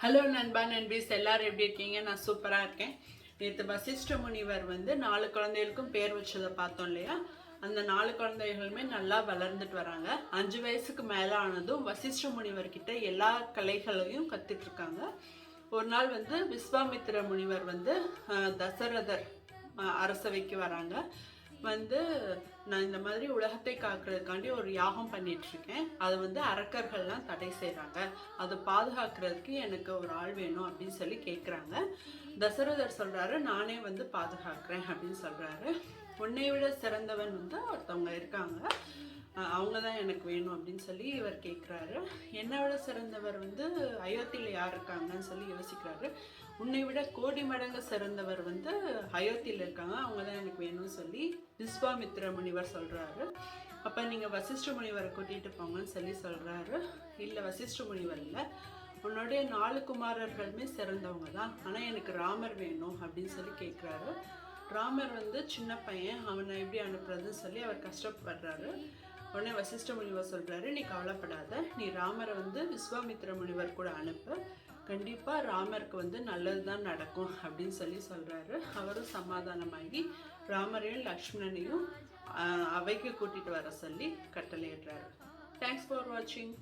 Hello நண்பா நண்பீஸ், எல்லாரும் எப்படி இருக்கீங்க? நான் சூப்பராக இருக்கேன். நேற்று வசிஷ்ட முனிவர் வந்து 4 குழந்தைகளுக்கும் பேர் வச்சதை பார்த்தோம் இல்லையா? அந்த 4 குழந்தைகளுமே நல்லா வளர்ந்துட்டு வராங்க. 5 வயசுக்கு மேலே ஆனதும் வசிஷ்ட முனிவர்கிட்ட எல்லா கலைகளையும் கற்றுட்டு இருக்காங்க. ஒரு நாள் வந்து விஸ்வாமித்திர முனிவர் வந்து தசரதர் அரசவைக்கு வராங்க. வந்து நான் இந்த மாதிரி உலகத்தை காக்கிறதுக்காண்டி ஒரு யாகம் பண்ணிட்டு இருக்கேன். அது வந்து அரக்கர்கள்லாம் தடை செய்கிறாங்க. அதை பாதுகாக்கிறதுக்கு எனக்கு ஒரு ஆள் வேணும் அப்படின்னு சொல்லி கேட்குறாங்க. தசரதர் சொல்கிறாரு, நானே வந்து பாதுகாக்கிறேன் அப்படின்னு சொல்கிறாரு. உன்னை விட சிறந்தவன் வந்து ஒருத்தவங்க இருக்காங்க, அவங்க தான் எனக்கு வேணும் அப்படின்னு சொல்லி இவர் கேட்குறாரு. என்னை விட சிறந்தவர் வந்து அயோத்தியில் யார் இருக்காங்கன்னு சொல்லி யோசிக்கிறாரு. உன்னை விட கோடி மடங்கு சிறந்தவர் வந்து அயோத்தியில் இருக்காங்க, அவங்க தான் எனக்கு வேணும்னு சொல்லி விஸ்வாமித்திர முனிவர் சொல்கிறாரு. அப்போ நீங்கள் வசிஷ்ட முனிவரை கூட்டிகிட்டு போங்கன்னு சொல்லி சொல்கிறாரு. இல்லை, வசிஷ்ட முனிவர் இல்லை, உன்னுடைய 4 குமாரர்களுமே சிறந்தவங்க தான், ஆனால் எனக்கு ராமர் வேணும் அப்படின்னு சொல்லி கேட்குறாரு. ராமர் வந்து சின்ன பையன், அவனை எப்படி அனுப்புறதுன்னு சொல்லி அவர் கஷ்டப்படுறாரு. உடனே வசிஷ்ட முனிவர் சொல்கிறாரு, நீ கவலைப்படாத, நீ ராமரை வந்து விஸ்வாமித்திர முனிவர் கூட அனுப்பு, கண்டிப்பாக ராமருக்கு வந்து நல்லது தான் நடக்கும் அப்படின்னு சொல்லி சொல்கிறாரு. அவரும் சமாதானமாகி ராமரையும் லக்ஷ்மணனையும் அவைக்கு கூட்டிகிட்டு வர சொல்லி கட்டளையிடுறாரு. தேங்க்ஸ் ஃபார் வாட்சிங்.